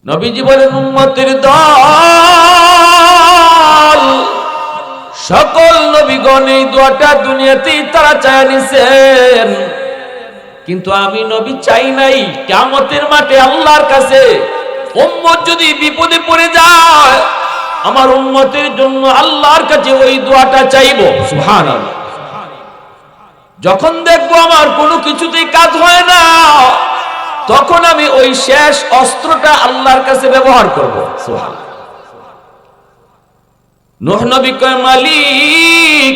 নবীজি বলেন উম্মতের দল সকল নবীগণ এই দোয়াটা দুনিয়াতেই তারা চায় নিছেন, কিন্তু আমি নবী চাই নাই। কিয়ামতের মাঠে আল্লাহর কাছে উম্মত যদি বিপদে পড়ে যায়, আমার উম্মতের জন্য আল্লাহর কাছে ওই দোয়াটা চাইবো। সুবহানাল্লাহ। যখন দেখবো আমার কোনো কিছুতেই কাজ হয় না, তখন আমি ওই শেষ অস্ত্রটা আল্লাহর কাছে ব্যবহার করব। সুবহানাল্লাহ। নূহ নবী কয়, মালিক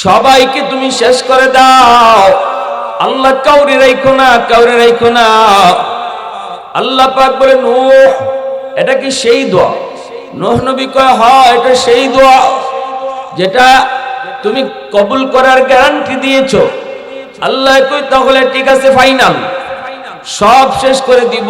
সবাইকে তুমি শেষ করে দাও, আল্লাহ কাউরে রাখো না, কাউরে রাখো না। আল্লাহ পাক বলে, নূহ এটা কি সেই দোয়া? নূহ নবী কয়, হ্যাঁ এটা সেই দোয়া যেটা তুমি কবুল করার গ্যারান্টি দিয়েছো। আল্লাহ কই, তাহলে ঠিক আছে, ফাইনাল, সব শেষ করে দিব।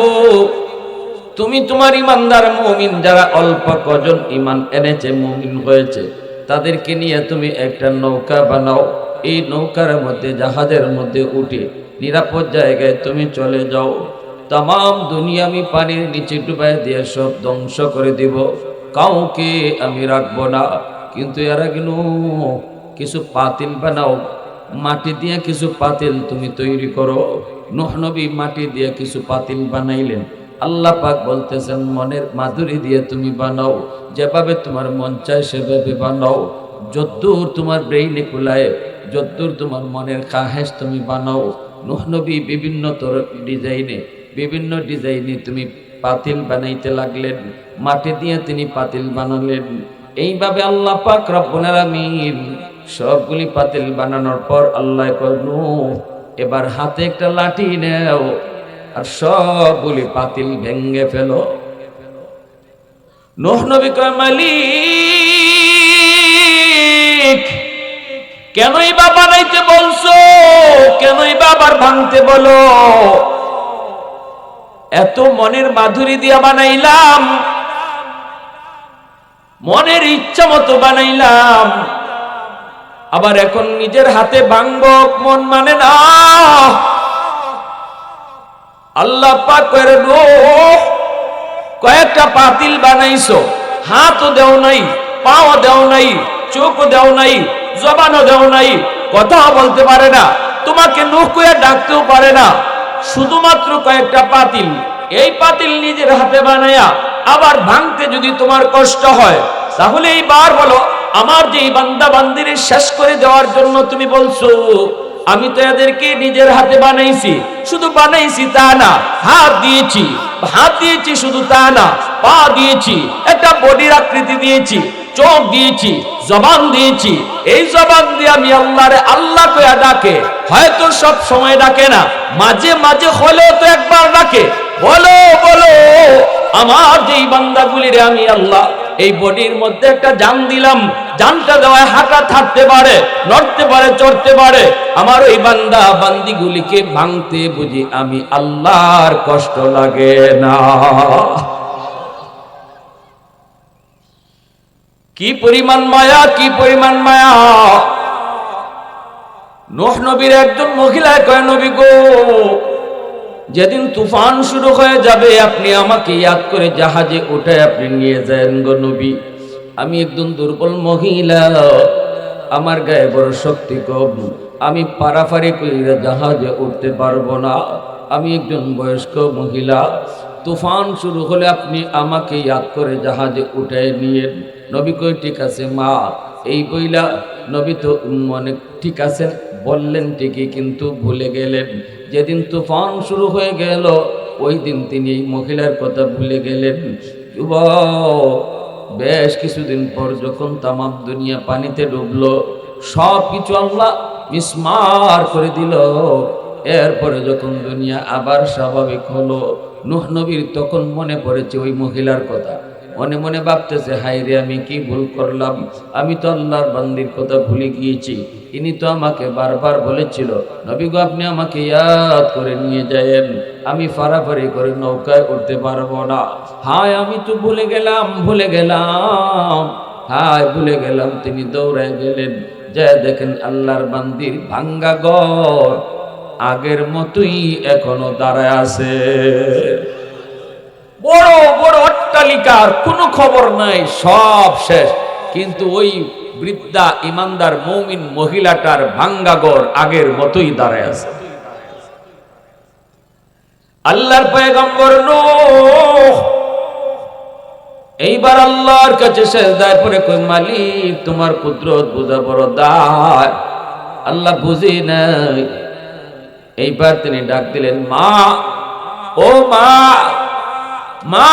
তুমি তোমার ইমানদার মুমিন যারা অল্প কজন ইমান এনেছে, মুমিন হয়েছে, তাদেরকে নিয়ে তুমি একটা নৌকা বানাও। এই নৌকার মধ্যে, জাহাজের মধ্যে উঠে নিরাপদ জায়গায় তুমি চলে যাও। তাম দুনিয়া আমি পানির নিচে ডুবাই দিয়ে সব ধ্বংস করে দিব, কাউকে আমি রাখবো না। কিন্তু এর আগে কিছু পাতিল বানাও, মাটি দিয়ে কিছু পাতিল তুমি তৈরি করো। নূহ নবী মাটি দিয়ে কিছু পাতিল বানাইলেন। আল্লাহ পাক বলতেছেন, মনের মাধুরী দিয়ে তুমি বানাও, যেভাবে তোমার মন চায় সেভাবে বানাও, যদ্দূর তোমার ব্রেইনে কুলায়, যদ্দূর তোমার মনের খাহেশ তুমি বানাও। নূহ নবী বিভিন্ন ডিজাইনে তুমি পাতিল বানাইতে লাগলেন, মাটি দিয়ে তিনি পাতিল বানালেন। এইভাবে আল্লাহ পাক রব্বুল আলামিন সবগুলি পাতিল বানানোর পর আল্লাহ কয়, নূহ এবার হাতে একটা লাঠি নেও আর সবগুলি পাতিল ভেঙ্গে ফেলো। নূহ নবী কয়, মালিক কেনই বা বানাইতে বলছো, কেনই বা আবার ভাঙতে বলো? এত মনের মাধুরী দিয়া বানাইলাম, মনের ইচ্ছা মতো বানাইলাম, আবার এখন নিজের হাতে ভাঙবো, মন মানে না। আল্লাহ পাক কইরে, নূহ কয়েকটা পাতিল বানাইছো, হাতও দেও নাই, পাও দেও নাই, চোখও দেও নাই, জবানও দেও নাই, কথাও বলতে পারে না, তোমাকে নূহ কইয়া ডাকতেও পারে না, শুধুমাত্র কয়েকটা পাতিল। এই পাতিল নিজের হাতে বানায়া আবার ভাঙতে যদি তোমার কষ্ট হয়, তাহলে এইবার বলো, আমার যে বান্দা বান্দিরে শেষ করে দেওয়ার জন্য তুমি বলছো, আমি তো এদেরকে নিজের হাতে বানাইছি। শুধু বানাইছি তা না, হাত দিয়েছি শুধু তা না, পা দিয়েছি, একটা বডির আকৃতি দিয়েছি, চোখ দিয়েছি, জবান দিয়েছি। এই জবান দিয়ে আমি আল্লাহরে আল্লাহ কইয়া ডাকে, হয়তো সব সময় ডাকে না, মাঝে মাঝে হলেও তো একবার ডাকে, বলো বলো আমার যেই বান্দাগুলিরে আমি আল্লাহ এই বডির মধ্যে একটা জান দিলাম, জানটা দেওয়ায় হাঁটা থাকতে পারে, নড়তে পারে, চড়তে পারে, আমার ওই বান্দা বান্দিগুলিকে ভাঙতে বুঝি আমি আল্লাহর কষ্ট লাগে না? কি পরিমাণ মায়া, কি পরিমাণ মায়া! নূহ নবীর একজন মহিলা কয়, নবী গো, যেদিন তুফান শুরু হয়ে যাবে আপনি আমাকে ইয়াদ করে জাহাজে উঠে আপনি নিয়ে যান গো নবী। আমি একজন দুর্বল মহিলা, আমার গায়ে বড় শক্তি কম, আমি পারাপারি করে জাহাজে উঠতে পারবো না, আমি একজন বয়স্ক মহিলা, তুফান শুরু হলে আপনি আমাকে ইয়াদ করে জাহাজে উঠে নিয়ে। নবী কই, ঠিক আছে মা। এই বইলা নবী তো অনেক ঠিক আছেন বললেন ঠিকই, কিন্তু ভুলে গেলেন। যেদিন তুফান শুরু হয়ে গেল ওই দিন তিনি এই মহিলার কথা ভুলে গেলেন। বেশ কিছুদিন পর যখন তামাম দুনিয়া পানিতে ডুবলো, সব কিছু আল্লাহ মিসমার করে দিল। এরপরে যখন দুনিয়া আবার স্বাভাবিক হলো, নূহ নবীর তখন মনে পড়েছে ওই মহিলার কথা। মনে মনে ভাবতেছে, হায় রে, আমি কি ভুল করলাম, আমি তো আল্লাহর বান্দির কথা ভুলে গিয়েছি। ইনি তো আমাকে বারবার বলেছিল, নবী গো আপনি আমাকে ইয়াদ করে নিয়ে যায়েন, আমি ফারাফারি করে নৌকায় উঠতে পারবো না। হায় আমি তো ভুলে গেলাম, হায় ভুলে গেলাম। তিনি দৌড়ায় গেলেন, যা দেখেন আল্লাহর বান্দির ভাঙ্গা ঘর আগের মতোই এখনো দাঁড়ায় আছে। বড় বড় অট্টালিকার কোনো খবর নাই, সব শেষ। কিন্তু ওই বৃদ্ধা ইমানদার মুমিন মহিলাটার ভাঙ্গা ঘর আগের মতোই দাঁড়ায় আছে। আল্লাহর পয়গম্বর নূহ এইবার আল্লাহর কাছে সেজদায় পড়ে কই, মালিক তোমার কুদরত বুঝা বড় দায়, আল্লাহ বুঝি নাই। এইবার তিনি ডাক দিলেন, মা, ও মা, মা।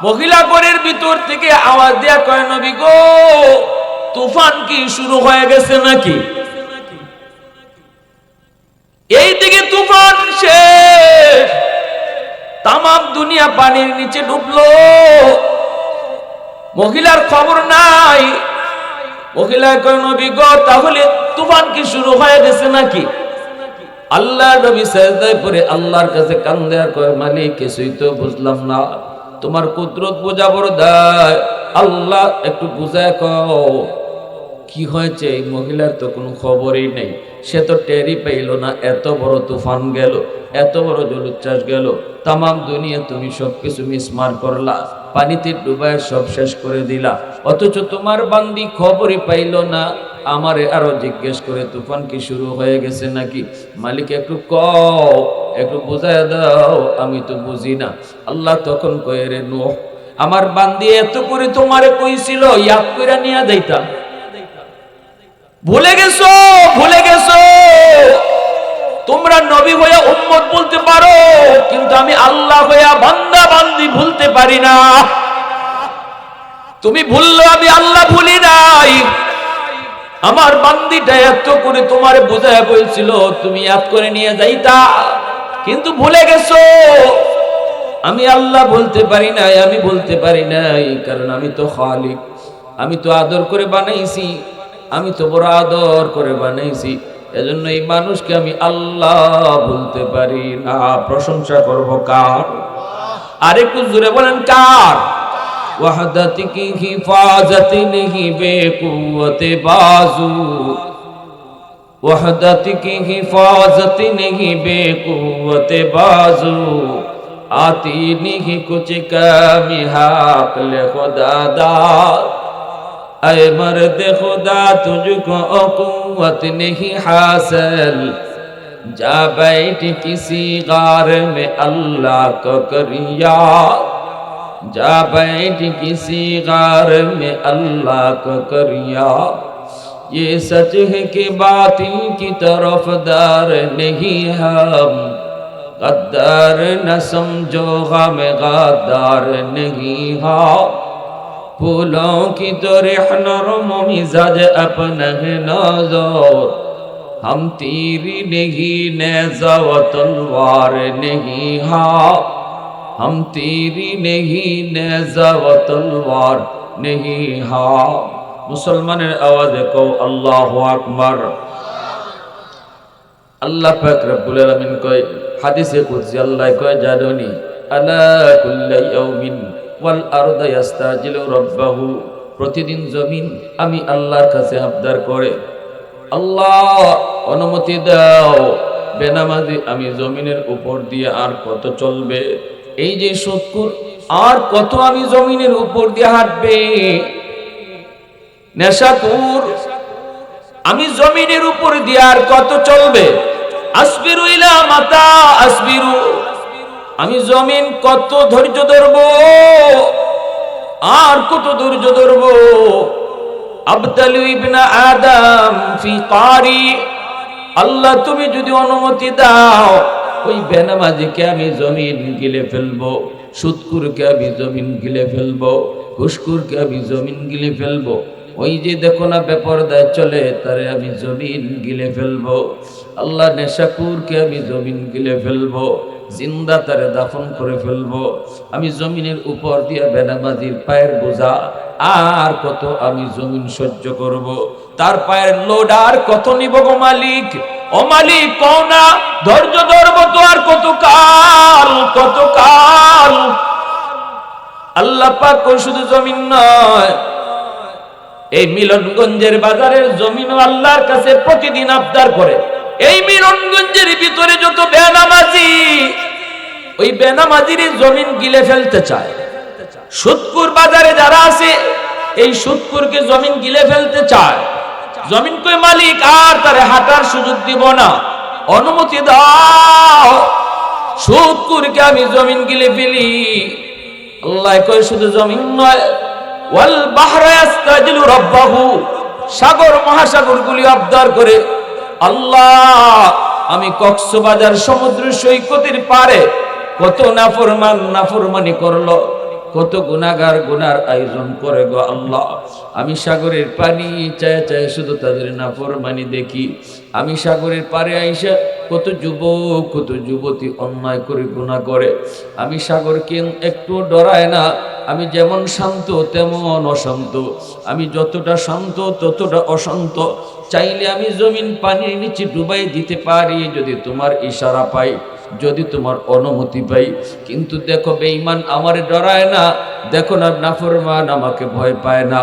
মহিলা ঘরের ভিতর থেকে আওয়াজ দেয়া কয়, নবী গো, তুফান কি শুরু হয়ে গেছে নাকি? এইদিকে তুফান শেষ, তামাম দুনিয়া পানির নিচে ডুবলো, মহিলার খবর নাই। মহিলা কয়, নবী গো, তাহলে তুফান কি শুরু হয়ে গেছে নাকি? আল্লাহ নবী সাজদায় পড়ে আল্লাহর কাছে কান্দে আর কয়, মালিক কিছুই তো বুঝলাম না, তোমার কুদরত বোঝা বড় দায়, আল্লাহ একটু বুঝায় কও কি হয়েছে। এই মহিলার তো কোনো খবরই নেই, সে তো টেরই পাইল না এত বড় তুফান গেল, এত বড় জলোচ্ছ্বাস গেল, তামাম দুনিয়া তুমি সবকিছু মিসমার করলা, পানিতে ডুবায় সব শেষ করে দিলা, অথচ তোমার বান্দি খবরই পাইল না। আমারে আরো জিজ্ঞেস করে তুফান কি শুরু হয়ে গেছে নাকি? মালিক একটু কও, একটু বুঝায় দাও, আমি তো বুঝি না। আল্লাহ তখন কয়ে, রে নূহ, আমার বান্দি এত করে তোমারে কইছিল, ইয়াদ কইরা নিয়া যাইতাম, ভুলে গেছো, ভুলে গেছো। তোমরা নবী হইয়া উম্মত বলতে পারো, কিন্তু আমি আল্লাহ হইয়া বান্দা বান্দি ভুলতে পারি না। তুমি ভুললো, আমি আল্লাহ ভুলি নাই। আমার বান্দিটা এত করে তোমারে বুঝায় বলছিল, তুমি ইয়াদ করে নিয়ে যাইতা, কিন্তু ভুলে গেছো। আমি আল্লাহ বলতে পারি নাই, আমি বলতে পারি নাই, কারণ আমি তো খালিক, আমি তো আদর করে বানাইছি, আমি তো বড় আদর করে বানাইছি, এজন্য এই মানুষকে আমি আল্লাহ বলতে পারি না। প্রশংসা করব কার? আরেকটু জোরে বলেন কার? वहदत की हिफाजत नहीं बेकुव्वत बाजू, वहदत की हिफाजत नहीं बेकुव्वत बाजू, आती नहीं कुछ कमी हाक़िल खुदा दार, ऐ मर्द खुदा तुझको कुव्वत नहीं हासिल, जा बैठ किसी गार में अल्लाह को कर याद, जा बैठ किसी गार में अल्लाह को कर याद, ये सच है कि बातिल की तरफदार नहीं हम, गद्दार न समझो गम गद्दार नहीं हम, फूलों की तरह नरम मिजाज अपना है नाज़ुक, हम तीरी नहीं नेज़ा व तलवार नहीं हम, हम तीरी नहीं नेज़ा व तलवार नहीं हाँ। मुसलमाনের आवाज़े को अल्लाहु अकबर। अल्लाह पाक रब्बुल आलामीन कय हादिसे कुदसी, अल्लाह कय जादोनी अला कुल्ली यौमिन ওয়াল আরদা ইয়াস্তাজিলু রাব্বাহু, প্রতিদিন জমিন আমি আল্লাহর কাছে আবদার করে, আল্লাহ অনুমতি দাও, বেনামাজি আমি জমিনের উপর দিয়ে আর কত চলবে, এই যে সুদখোর আর কত আমি জমিনের উপর দিয়ে হাঁটবে, নেশাখোর আমি জমিনের উপর দিয়ে আর কত চলবে, আসবিরু ইলা মাতা আসবিরু, আমি জমিন কত ধৈর্য ধরব, আর কত ধৈর্য ধরব, আবতালু ইবনা আদম ফি কারি, আল্লাহ তুমি যদি অনুমতি দাও ওই বেনামাজিকে আমি জমিন গিলে ফেলবো, সুদখোরকে আমি জমিন গিলে ফেলবো, ঘুষখোরকে আমি জমিন গিলে ফেলবো, ওই যে দেখো না বেপরদায় চলে তারে আমি জমিন গিলে ফেলবো, আল্লাহ নেশাখোরকে আমি জমিন গিলে ফেলবো, জিন্দা তারে দাফন করে ফেলবো, আমি জমিনের উপর দিয়া বেনামাজির পায়ের বোঝা আর কত আমি জমিন সহ্য করব, তার পায়ের লোড আর কত নিব গো মালিক, ও মালিক কও না, ধৈর্য ধরবো তো আর কত কাল, কত কাল। আল্লাহ পাক কই শুধু জমিন নয়, এই মিলনগঞ্জের বাজারের জমিনও আল্লাহর কাছে প্রতিদিন আবদার করে, এই মিলনগঞ্জের ভিতরে যত বেনামাজি ওই বেনামাজির জমিন গিলে ফেলতে চায়। সুদকুর বাজারে যারা আছে এই সুদকুরকে জমিন গিলে ফেলতে চায়। জমিন কই মালিক আর তারে হাঁটার সুযোগ দিব না, অনুমতি দাও, সুদকুরকে আমি জমিন গিলে ফেলি। আল্লাহ কয় শুধু জমিন নয়, ওয়াল বাহরা ইস্তাজিলু রাব্বাহু, সাগর মহাসাগরগুলি আবদার করে, আল্লাহ আমি কক্সবাজার সমুদ্র সৈকতের পারে কত নাফরমানি করলো, কত গুনাহগার গুনার আয়োজন করে গো আল্লাহ, আমি সাগরের পানি চায় চায় শুধু তাদের নাফরমানি দেখি। আমি সাগরের পারে আইসা কত যুবক কত যুবতী অন্যায় করে গুনাহ করে, আমি সাগরকে একটু ডরায় না। আমি যেমন শান্ত তেমন অশান্ত, আমি যতটা শান্ত ততটা অশান্ত। চাইলে আমি জমিন পানির নিচে ডুবাই দিতে পারি যদি তোমার ইশারা পাই, যদি তোমার অনুমতি পাই। কিন্তু দেখো বেঈমান আমারে ডরায় না, দেখো না নাফরমান আমাকে ভয় পায় না।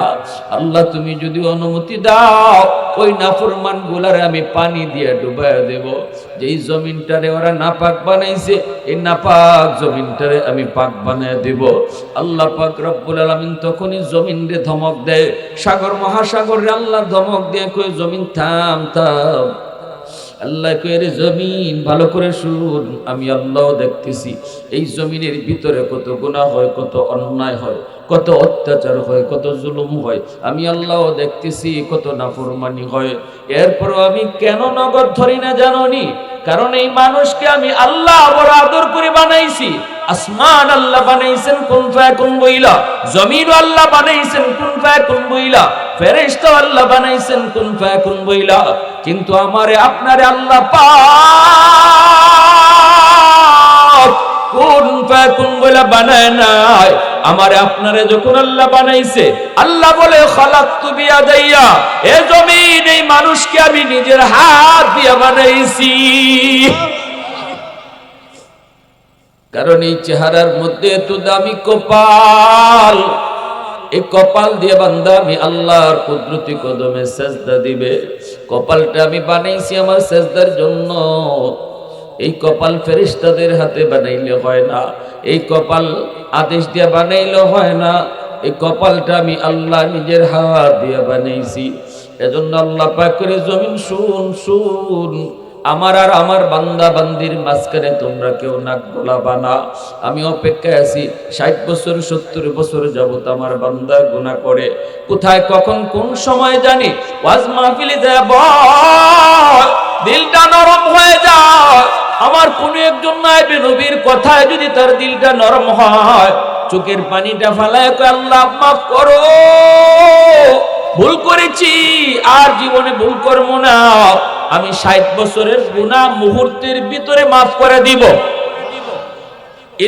আল্লাহ তুমি যদি অনুমতি দাও ওই নাফরমান গুলারে আমি পানি দিয়ে ডুবাই দেব। যেই জমিনটারে ওরা নাপাক বানাইছে এই নাপাক জমিনটারে আমি পাক বানায় দেব। আল্লাহ পাক রব্বুল আলামিন তখনই জমিনরে ধমক দেয়, সাগর মহাসাগরে আল্লাহ ধমক দিয়ে কই জমিন থাম থাম। আল্লাহ কয়ে জমিন ভালো করে শুন, আমি আল্লাহ দেখতেছি এই জমিনের ভিতরে কত গুনাহ হয়, কত অন্যায় হয়, কত অত্যাচার হয়, কত জুলুম হয়, আমি আল্লাহ দেখতেছি কত নাফরমানি হয়। এরপরও আমি কেন নগদ ধরি না জানোনি? কারণ এই মানুষকে আমি আল্লাহ বড় আদর করে বানাইছি। আসমান আল্লাহ বানাইছেন কুন ফায়াকুন বইলা, জমিন আল্লাহ বানাইছেন কুন ফায়াকুন বইলা, ফেরেশতা আল্লাহ বানাইছেন কুন ফায়াকুন বইলা। কিন্তু আমারে আপনারে আল্লাহ পাক কুন ফায়াকুন বইলা বানায় নাই। আমারে আপনারে যখন আল্লাহ বানাইছে আল্লাহ বলে খালাকতু বিয়াদাইয়া, এ জমিন এই মানুষকে আমি নিজের হাত দিয়ে বানাইছি। কারণ এই চেহারার মধ্যে এত দামি কপাল, এই কপাল দিয়ে বান্দা আমি আল্লাহর কুদরতি কদমে সেজদা দিবে। কপালটা আমি বানাইছি আমার সেজদার জন্য। এই কপাল ফেরেশতাদের হাতে বানাইলে হয় না, এই কপাল আদেশ দিয়ে বানাইলে হয় না, এই কপালটা আমি আল্লাহ নিজের হাত দিয়ে বানাইছি। এজন্য আল্লাহ পাক করে জমিন শুন শুন, আমার আর আমার বান্দা বান্দির মাঝখানে তোমরা কেউ নাক গলাবা না। আমি অপেক্ষায় আছি। 60 বছর 70 বছর যাবত আমার বান্দা গুনাহ করে, কোথায় কখন কোন সময় জানি ওয়াজ মাহফিলে যাব দিলটা নরম হয়ে যায়। আমার কোন একজন নায়েবে নবীর কথায় যদি তার দিলটা নরম হয়, চোখের পানিটা ফালায় কয় আল্লাহ মাফ করো, ভুল করেছি আর জীবনে ভুল করব না। আমি 60 বছরের গুনাহ মুহূর্তের ভিতরে মাফ করে দিব।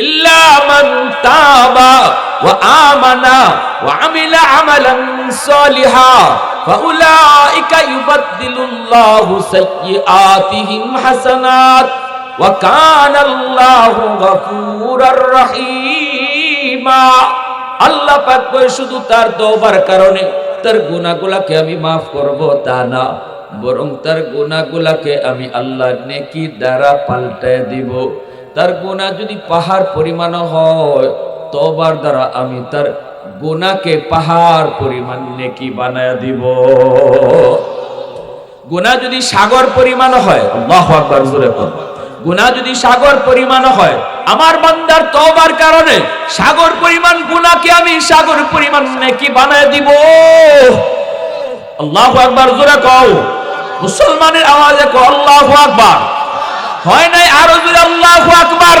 ইল্লা মান তাবা ওয়া আমানা ওয়া আমিলা আমালান সালিহা ফাউলাইকা ইউবাদদিলুল্লাহু সাইয়্যাতিহিম হাসানাত ওয়া কানাল্লাহু গফুরার রহিমা। আল্লাহ পাক কয় শুধু তার তওবার কারণে তার গুনাহগুলোকে আমি মাফ করব তা না, বরং তার গুনাহগুলোকে আমি আল্লাহর নেকি দ্বারা পাল্টায় দিব। তার গুনাহ যদি পাহাড় পরিমাণ হয়, তওবার দ্বারা আমি তার গুনাহকে পাহাড় পরিমাণ নেকি বানায় দিব। গুনাহ যদি সাগর পরিমাণ হয়, আল্লাহু আকবার জোরে বল, গুনাহ যদি সাগর পরিমাণ হয়, আমার বান্দার তওবার কারণে সাগর পরিমাণ গুনাহকে আমি সাগর পরিমাণ নেকি বানায় দিব। আল্লাহু আকবার জোরে কও, মুসলমানের আওয়াজে কও আল্লাহু আকবার। হয় নাই আরো জোরে আল্লাহু আকবার।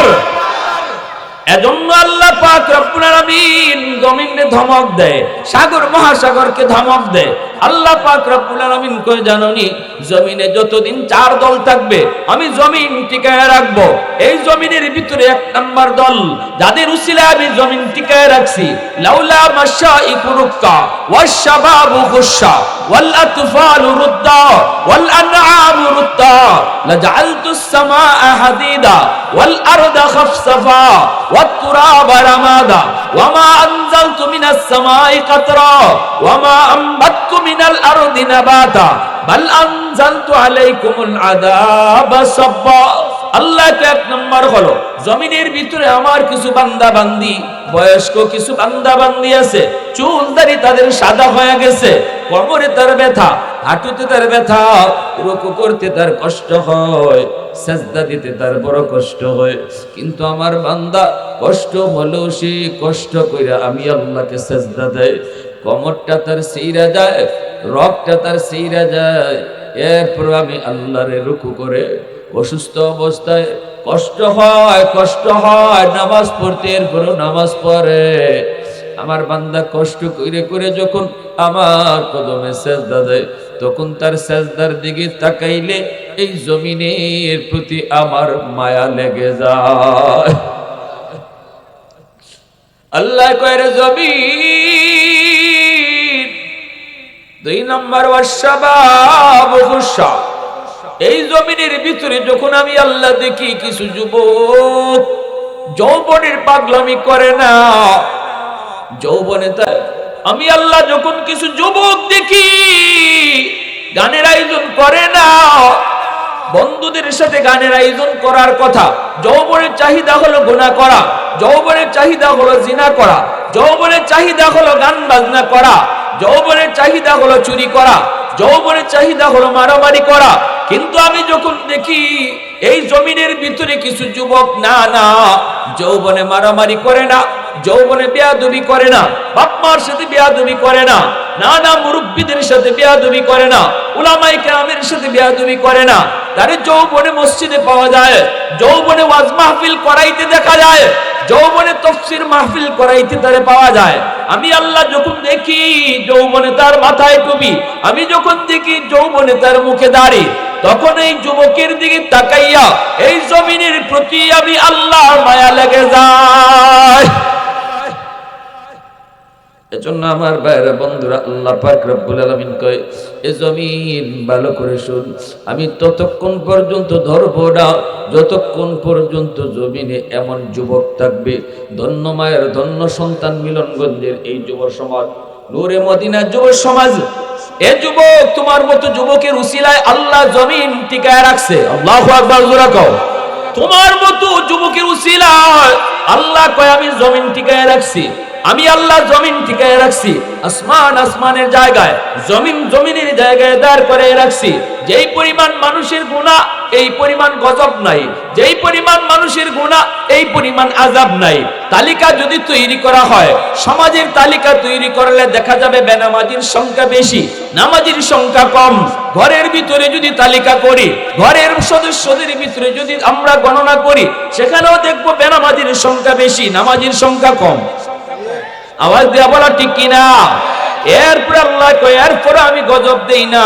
এজন্য আল্লাহ পাক রব্বুল আলামিন জমিনে ধমক দেয়, সাগর মহাসাগরকে ধমক দেয়। আল্লাহ পাক রব্বুল আলামিন কই জানোনি? জমিনে যতদিন 4 দল থাকবে আমি জমিন টিকায় রাখবো। এই জমিনের ভিতরে 1 নাম্বার দল, যাদের উসিলায় আমি জমিন টিকায় রাখছি, লাউলা মাশাইকু রুক্কা ওয়াশ শাবাবু খুশা ওয়াল আতফালু রুদ্দা ওয়াল আনআমু রুদ্দা লাজআলতুস সামাআ হাদিদা ওয়াল আরদা খাফসাফা ওয়াত তুরাবা রামাদা ওয়ামা আনজালতু মিনাস সামাই কাতরা ওয়ামা আমবাততু মিনাল আরদি নাবাতা বাল আনজালতু আলাইকুমুল আযাবা সাব্বা। আল্লাহ তো এক নম্বর হলো জমিনের ভিতরে আমার কিছু বান্দা বান্দি, বয়স্ক কিছু বান্দা বান্দি আছে, চুল দাড়ি তাদের সাদা হয়ে গেছে, কোমরে তার ব্যথা, হাঁটুতে তার ব্যথা, রুকু করতে তার কষ্ট হয়, সেজদা দিতে তার বড় কষ্ট হয়। কিন্তু আমার বান্দা কষ্ট হলেও সে কষ্ট কইরা আমি আল্লাহকে সেজদা দেয়, কোমরটা তার সিরা যায়, রগটা তার সিরা যায়, এরপর আমি আল্লাহরে রুকু করে অসুস্থ অবস্থায় কষ্ট হয় নামাজ পড়তে, এরপরও নামাজ পড়ে। আমার বান্দা কষ্ট করে করে যখন আমার কদমে সেজদা দেয়, তখন তার সেজদার দিকে তাকাইলে এই জমিনের প্রতি আমার মায়া লেগে যায়। আল্লাহ কয় রে জমিন, 2 নম্বর ওয়াশাবাব খুশা, এই জমিনের ভিতরে যখন আমি আল্লাহ দেখি কিছু যুবক যৌবনের পাগলামি করে না, যৌবনে তাই আমি আল্লাহ যখন কিছু যুবক দেখি গানের আয়োজন করে না, বন্ধুদের সাথে গানের আয়োজন করার কথা, যৌবনের চাহিদা হলো গুনাহ করা, যৌবনের চাহিদা হলো জিনা করা, যৌবনের চাহিদা হলো গান বাজনা করা, যৌবনের চাহিদা হলো চুরি করা, যৌবনের চাহিদা হলো মারামারি করা। কিন্তু আমি যখন দেখি এই জমিনের ভিতরে কিছু যুবক না না যৌবনে মারামারি করে না, যৌবনে বেয়াদবি করে না, বাপ মার সাথে বেয়াদবি করে না, না না মুরব্বীদের সাথে বেয়াদবি করে না, উলামায়ে কেরামের সাথে বেয়াদবি করে না, তারে যৌবনে মসজিদে পাওয়া যায়, যৌবনে ওয়াজ মাহফিল করাইতে দেখা যায়, যৌবনে তাফসীর মাহফিল করাইতে তারে পাওয়া যায়। আমি আল্লাহ যখন দেখি যৌবনে তার মাথায় টুপি, আমি যখন দেখি যৌবনে তার মুখে দাড়ি, তখন এই যুবকের দিকে তাকাইয়া এই জমিনের প্রতি আমি আল্লাহর মায়া লেগে যায়। এজন্য আমার ভাইরা বন্ধুরা, আল্লাহ পাক রব্বুল আলামিন কয়, এ জমিন ভালো করে শুন, আমি ততক্ষণ পর্যন্ত ধরব না যতক্ষণ পর্যন্ত জমিনে এমন যুবক থাকবে। ধন্য মায়ের ধন্য সন্তান মিলনগঞ্জের এই যুব সমাজ, নূরে মদিনা যুব সমাজ, এ যুবক তোমার মতো যুবকের উসিলায় আল্লাহ জমিন টিকায় রাখছে। আল্লাহু আকবার জোরে কও। তোমার মতো যুবকের উসিলায় আল্লাহ কয় আমি জমিন টিকায় রাখছি, আমি আল্লাহ জমিন টিকায় রাখছি, আসমান আসমানের জায়গায়, জমিন জমিনের জায়গায় দাঁড় করে রাখছি। যেই পরিমাণ মানুষের গুনাহ এই পরিমাণ গজব নাই, যেই পরিমাণ মানুষের গুনাহ এই পরিমাণ আযাব নাই। তালিকা যদি তৈরি করা হয়, সমাজের তালিকা তৈরি করলে দেখা যাবে বেনামাজির সংখ্যা বেশি, নামাজির সংখ্যা কম। ঘরের ভিতরে যদি তালিকা করি, ঘরের সদস্যদের ভিতরে যদি আমরা গণনা করি, সেখানেও দেখবো বেনামাজির সংখ্যা বেশি, নামাজির সংখ্যা কম। আওয়াজ দেয়া বলা ঠিক কিনা? এরপর আল্লাহ কয়, এরপর আমি গজব দেই না।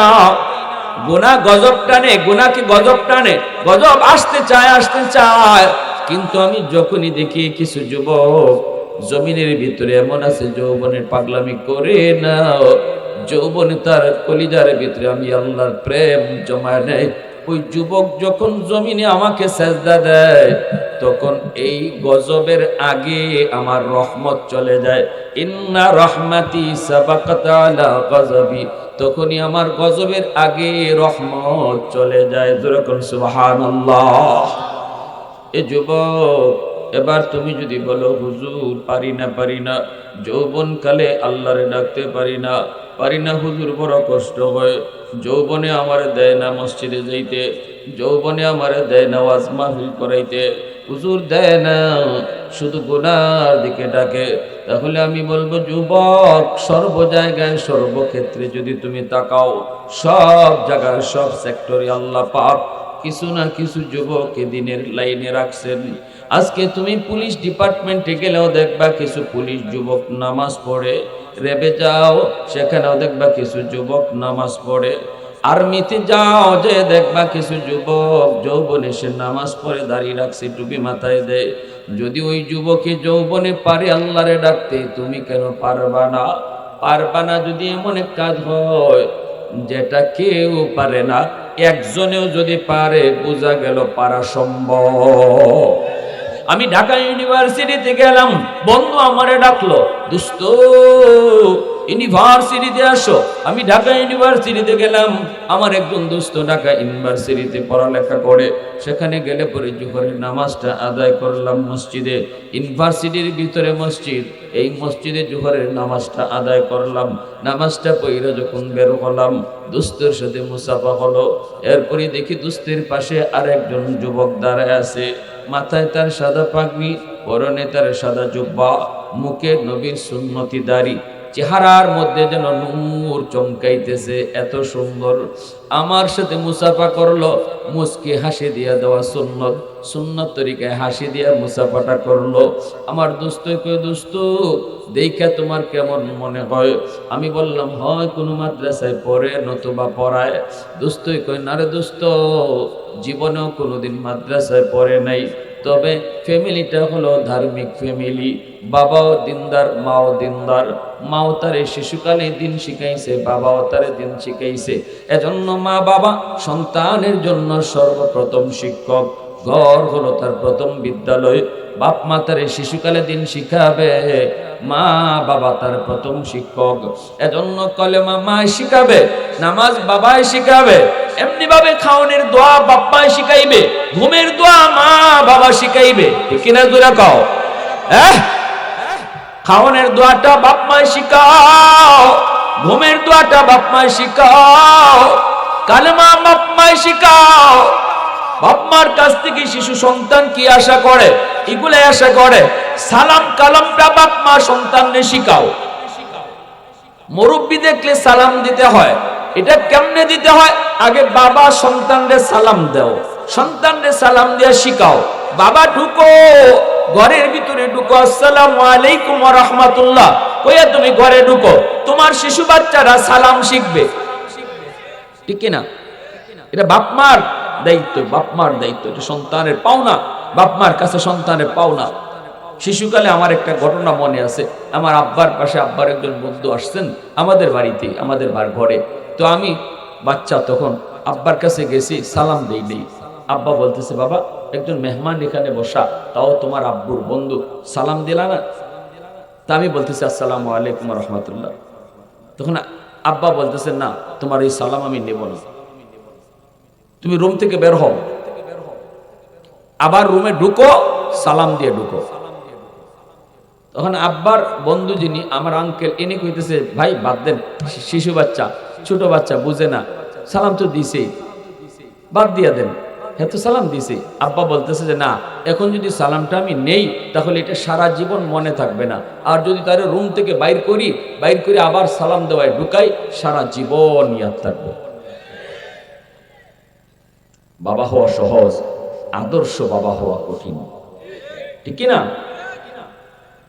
গুনাহ গজব টানে, গুনাহকে গজব টানে, গজব আসতে চায়, কিন্তু আমি যখনই দেখি কিছু যুবক জমিনের ভিতরে এমন আছে যৌবনের পাগলামি করে না, যৌবনে তার কলিজার ভিতরে আমি আল্লাহর প্রেম জমায় নেয়, ওই যুবক যখন জমিনে আমাকে সেজদা দেয়, তখন এই গজবের আগে আমার রহমত চলে যায়। ইন্না রহমাতি সাবাকাত আলা গজবি, তখনই আমার গজবের আগে রহমত চলে যায়। যেরকম সুবহানাল্লাহ। এ যুবক, এবার তুমি যদি বলো হুজুর পারি না, যৌবনকালে আল্লাহরে ডাকতে পারি না হুজুর, বড় কষ্ট হয়, যৌবনে আমার দেয় না মসজিদে যাইতে, যৌবনে আমার দেয় না ওয়াজ মাহফিল করাইতে, হুজুর দেয় না, শুধু গুনার দিকে ডাকে। তাহলে আমি বলবো যুবক, সর্ব জায়গায় সর্বক্ষেত্রে যদি তুমি তাকাও, সব জায়গায় সব সেক্টরে আল্লাহ পাক কিছু না কিছু যুবককে দিনের লাইনে রাখছেন। আজকে তুমি পুলিশ ডিপার্টমেন্টে গেলেও দেখবা কিছু পুলিশ যুবক নামাজ পড়ে, রেবে যাও সেখানেও দেখবা কিছু যুবক নামাজ পড়ে, আর্মিতে যাও যে দেখবা কিছু যুবক যৌবনে সে নামাজ পড়ে, দাঁড়িয়ে রাখছে, টুপি মাথায় দেয়। যদি ওই যুবকে যৌবনে পারে আল্লাহরে ডাকতে, তুমি কেন পারবা না? যদি এমন এক কাজ হয় যেটা কেউ পারে না, একজনেও যদি পারে, বোঝা গেল পারা সম্ভব। আমি ঢাকা ইউনিভার্সিটিতে গেলাম, বন্ধু আমারে ডাকলো, দোস্ত ইউনিভার্সিটিতে আসো। আমি ঢাকা ইউনিভার্সিটিতে গেলাম, আমার একজন দোস্ত ঢাকা ইউনিভার্সিটিতে পড়ালেখা করে, সেখানে গেলে পরে জোহরের নামাজটা আদায় করলাম মসজিদে। ইউনিভার্সিটির ভিতরে মসজিদ, এই মসজিদে জোহরের নামাজটা আদায় করলাম। নামাজটা পড়ে যখন বের হলাম, দোস্তের সাথে মুসাফা হলো। এরপরে দেখি দোস্তের পাশে আরেকজন যুবক দাঁড়ায় আছে, মাথায় তার সাদা পাগড়ি, পরনে তার সাদা জুব্বা, মুখে নবীর সুন্নতি দাড়ি, চেহারার মধ্যে যেন নূর চমকাইতেছে, এত সুন্দর। আমার সাথে মুসাফা করলো, মুস্কি হাসি দিয়া দেওয়া সুন্নত, সুন্নত তরিকায় হাসি দিয়া মুসাফাটা করলো। আমার দোস্ত কই, দোস্ত দেখা তোমার কেমন মনে হয়? আমি বললাম, হয় কোনো মাদ্রাসায় পড়ে নতুবা পড়ায়। দোস্তই কই, না রে দোস্ত, জীবনেও কোনোদিন মাদ্রাসায় পড়ে নাই, তবে ফ্যামিলিটা হলো ধার্মিক ফ্যামিলি, বাবাও দিনদার, মাও দিনদার। মাও তারে শিশুকালে দিন শিখাইছে, বাবাও তারে দিন শিখাইছে। এজন্য মা বাবা সন্তানের জন্য সর্বপ্রথম শিক্ষক, ঘর হলো তার প্রথম বিদ্যালয়। বাপ মা তারে শিশুকালে দিন শিখাবে, মা বাবা তার প্রথম শিক্ষক। এজন্য কলেমা মা শিখাবে, নামাজ বাবাই শিখাবে, এমনি ভাবে খাওয়ানোর দোয়া বাপ্পাই শিখাইবে, ঘুমের দোয়া মা বাবা শিখাইবে। ঠিক কিনা জোরে কও? খাওয়ানোর দোয়াটা বাপ মাই শিখাও, ঘুমের দোয়াটা বাপ মাই শিখাও, কালেমা বাপ মাই শিখাও। বাপ মার কাছ থেকে শিশু সন্তান কি আশা করে? এগুলো আশা করে। সালাম কালামটা বাপ মা সন্তানকে শিখাও। মুরব্বি দেখলে সালাম দিতে হয়, এটা কেমনে দিতে হয়? আগে বাবা সন্তানরে সালাম দাও, সন্তানরে সালাম দিয়া শিখাও। বাবা ঢুকো, ঘরের ভিতরে ঢুকো, আসসালামু আলাইকুম ওয়া রাহমাতুল্লাহ কইয়া তুমি ঘরে ঢুকো, তোমার শিশু বাচ্চারা সালাম শিখবে। ঠিক কি না? এটা বাপ মার দায়িত্ব, বাপ মার দায়িত্ব, এটা সন্তানের পাওনা, বাপ মার কাছে সন্তানের পাওনা। শিশুকালে আমার একটা ঘটনা মনে আছে। আমার আব্বার পাশে আব্বার একজন বন্ধু আসছেন আমাদের বাড়িতে, আমাদের ঘরে। তো আমি বাচ্চা তখন আব্বার কাছে গেছি, সালাম দেই নেই। আব্বা বলতেছে, বাবা একজন মেহমান এখানে বসা, তাও তোমার আব্বুর বন্ধু, সালাম দিলা না? তা আমি বলতেছি, আসসালামু আলাইকুম ওয়া রাহমাতুল্লাহ। তখন আব্বা বলতেছে, না তোমার এই সালাম আমি নেব না, তুমি রুম থেকে বের হও, আবার রুমে ঢুকো, সালাম দিয়ে ঢুকো। তখন আব্বার বন্ধু যিনি আমার আঙ্কেল, ইনি কইতেছে, ভাই বাদ দেন, শিশু বাচ্চা, ছোট বাচ্চা বুঝে না, সালাম তো দিছেই, বাদ দিয়া দেন, হ্যাঁ তো সালাম দিছে। আব্বা বলতেছে যে না, এখন যদি সালামটা আমি নেই তাহলে এটা সারা জীবন মনে থাকবে না, আর যদি তার রুম থেকে বাইর করে আবার সালাম দেওয়ায় ঢুকাই, সারা জীবন ইয়াদ থাকবে। বাবা হওয়া সহজ, আদর্শ বাবা হওয়া কঠিন। ঠিক কিনা?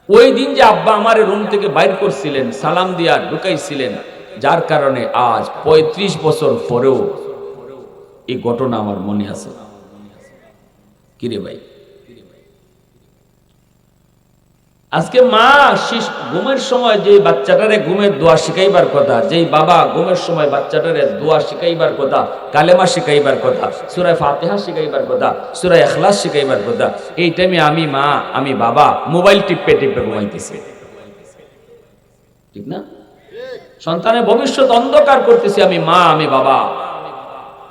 ওই দিন যে আব্বা আমার রুম থেকে বাইর করছিলেন, সালাম দিয়া ঢুকাইছিলেন, যার কারণে আজ 35 বছর পরেও এই ঘটনা আমার মনে আছে। কিরে ভাই, আজকে মা ঘুমের সময় যে বাচ্চাটারে ঘুমের দোয়া শিখাইবার কথা, যেই বাবা ঘুমের সময় বাচ্চাটারে দোয়া শিখাইবার কথা, কালেমা শিখাইবার কথা, সূরা ফাতিহা শিখাইবার কথা, সূরা ইখলাস শিখাইবার কথা, এই টাইমে আমি মা, আমি বাবা মোবাইল টিপে ঘুমাইতেছি। ঠিক না? সন্তানের ভবিষ্যৎ অন্ধকার করতেছি আমি মা, আমি বাবা।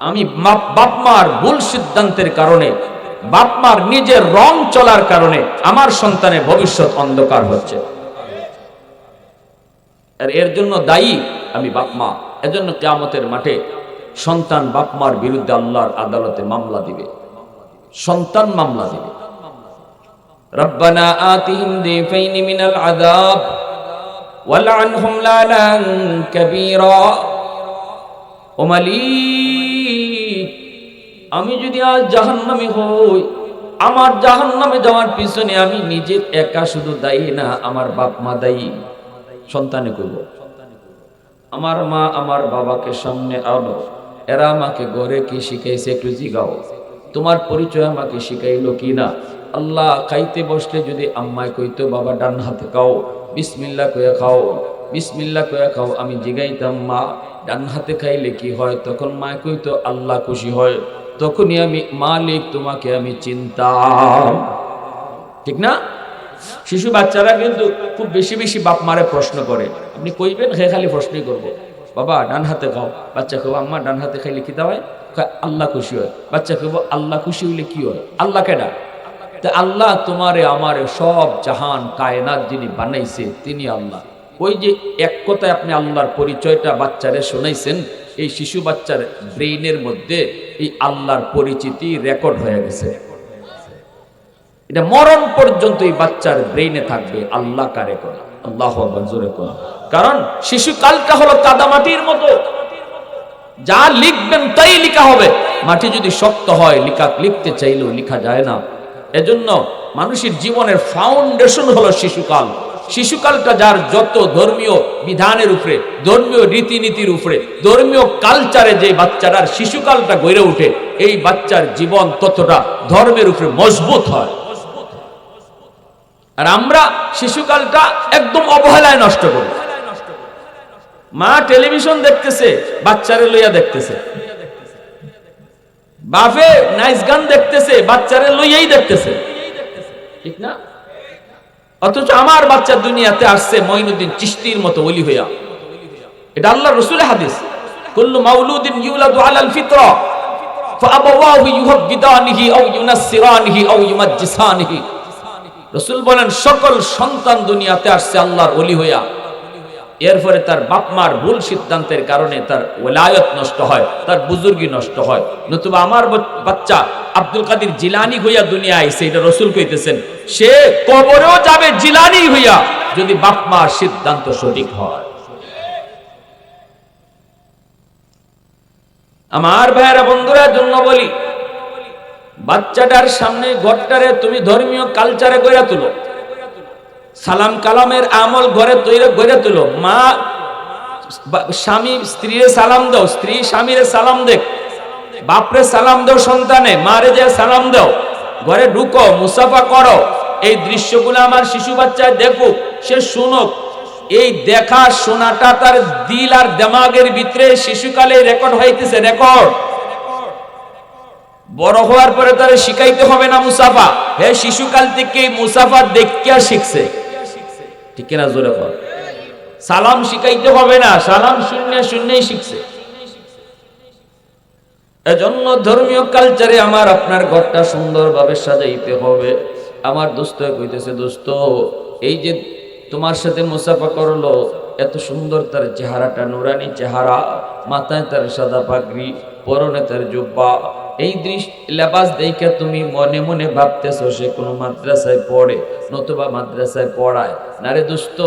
আমি বাপ মার ভুল সিদ্ধান্তের কারণে, বাপ মার নিজের রং চলার কারণে আমার সন্তানের ভবিষ্যৎ অন্ধকার হচ্ছে। আর এর জন্য দায়ী আমি বাপ মা। এজন্য কিয়ামতের মাঠে সন্তান বাপ মার বিরুদ্ধে আল্লাহর আদালতে মামলা দিবে, সন্তান মামলা দিবে। রব্বানা আতিহিম দিফাইনি মিনাল আযাব ওয়ালআনহুম লানান কাবীরা। ও মালিক, আমি যদি আজ জাহান্নামী হই, আমার জাহান্নামে যাওয়ার পিছনে আমি নিজে একা শুধু দায়ী না, আমার বাপ মা দায়ী। সন্তানে কইব, আমার মা আমার বাবাকে সামনে আনো, এরা আমাকে ঘরে কি শিখাইছে একটু জিগাও, তোমার পরিচয় আমাকে শিখাইলো কি না। আল্লাহ, খাইতে বসলে যদি আম্মায় কইতো বাবা ডান হাতে খাও, বিসমিল্লাহ কইয়া খাও, বিসমিল্লাহ কইয়া খাও, আমি জিগাইতাম মা ডান হাতে খাইলে কি হয়, তখন মা কইতো আল্লাহ খুশি হয়, তখনই আমি মালিক তোমাকে আমি চিনতাম। ঠিক না? শিশু বাচ্চারা কিন্তু খুব বেশি বেশি বাপ মারে প্রশ্ন করে। আপনি কইবেন হে খালি প্রশ্নই করবো, বাবা ডান হাতে খাও, বাচ্চা কেউ আম্মা ডান হাতে খাইলে কি হয়? আল্লাহ খুশি হয়। বাচ্চা কেউ আল্লাহ খুশি হইলে কি হয়? আল্লাহ কেডা? তা আল্লাহ তোমারে আমারে সব জাহান কায়নাত যিনি বানাইছে তিনি আল্লাহ। ওই যে এক কথায় আপনি আল্লাহর পরিচয়টা বাচ্চারে শোনাইছেন, এই শিশু বাচ্চার ব্রেইনের মধ্যে এই আল্লাহর পরিচিতি রেকর্ড হয়ে গেছে। এটা মরণ পর্যন্ত এই বাচ্চার ব্রেইনে থাকবে আল্লাহ কারে করে, আল্লাহু আকবার জোরে করে। কারণ শিশুকালটা হলো কাদামাটির মতো, যা লিখবেন তাই লেখা হবে। মাটি যদি শক্ত হয় লিখতে চাইলেও লেখা যায় না। এজন্য মানুষের জীবনের ফাউন্ডেশন হলো শিশুকাল। শিশুকালটা যার যত ধর্মীয় বিধানের উপরে, ধর্মীয় রীতিনীতির উপরে, ধর্মীয় কালচারে যে বাচ্চাটার শিশুকালটা গড়ে ওঠে, এই বাচ্চার জীবন ততটা ধর্মের উপরে মজবুত হয়। আর আমরা শিশুকালটা একদম অবহেলায় নষ্ট করি। মা টেলিভিশন দেখতেছে, বাচ্চারে লইয়া দেখতেছে। বাপে নাইস গান দেখতেছে, বাচ্চারে লইয়াই দেখতেছে। ঠিক না? অথচ আমার বাচ্চা দুনিয়াতে আসছে মঈনুদ্দিন চিশতির মতো ওলি হইয়া। এটা আল্লাহর রাসূলের হাদিস, কুল্লু মাউলুদিন ইউলাদু আলাল ফিতরা ফাআবাওয়াহু ইউহাব্বিদানিহি আও ইউনাসসিরানিহি আও ইউমাজ্জিসানিহি। রাসূল বলেন সকল সন্তান দুনিয়াতে আসছে আল্লাহর ওলি হইয়া। এরপরে তার বাপ মার ভুল সিদ্ধান্তের কারণে তার ওলায়ত নষ্ট হয়, তার বুজুর্গি নষ্ট হয়। নতুবা আমার বাচ্চা আব্দুল কাদের জিলানী হইয়া দুনিয়া আইছে, এটা রাসূল কইতেছেন, সে কবরেও যাবে জিলানী হইয়া যদি বাপ মার সিদ্ধান্ত সঠিক হয়। আমার ভাইয়েরা বন্ধুরা জন্য বলি, বাচ্চাটার সামনে ঘরটারে তুমি ধর্মীয় কালচারে গড়ে তুলো, সালাম কালামের আমল ঘরে তৈরি গড়ে তুলো। মা স্বামী স্ত্রীরে সালাম দাও, স্ত্রী স্বামীরে সালাম দেখ, বাপরে সালাম দাও সন্তানে, মারে যে সালাম দাও, ঘরে ঢুকো, মুসাফা করো। এই দৃশ্যগুলো আমার শিশু বাচ্চায় দেখুক, সে শুনুক। এই দেখা শোনাটা তার দিল আর দিমাগের ভিতরে শিশুকালে রেকর্ড হইতেছে, রেকর্ড। বড় হওয়ার পরে তারে শিখাইতে হবে না মুসাফা, হে শিশুকাল থেকে মুসাফা দেখিয়া শিখছে। ঠিক কিনা জোরে বল? সালাম শিখাইতে হবে না, সালাম শূন্য শূন্যই শিখছে। এজন্য ধর্মীয় কালচারে আমার আপনার ঘরটা সুন্দরভাবে সাজাইতে হবে। আমার দোস্ত কইতেছে, দোস্ত এই যে তোমার সাথে মুসাফা করলো, এত সুন্দর তার চেহারাটা, নুরানি চেহারা, মাথায় তার সাদা পাগড়ি, পরনে তার জুব্বা, এই লেবাস দেখে তুমি মনে মনে ভাবতেছো সে কোনো মাদ্রাসায় পড়ে, নতুবা মাদ্রাসায় পড়ায় না রে দোস্ত।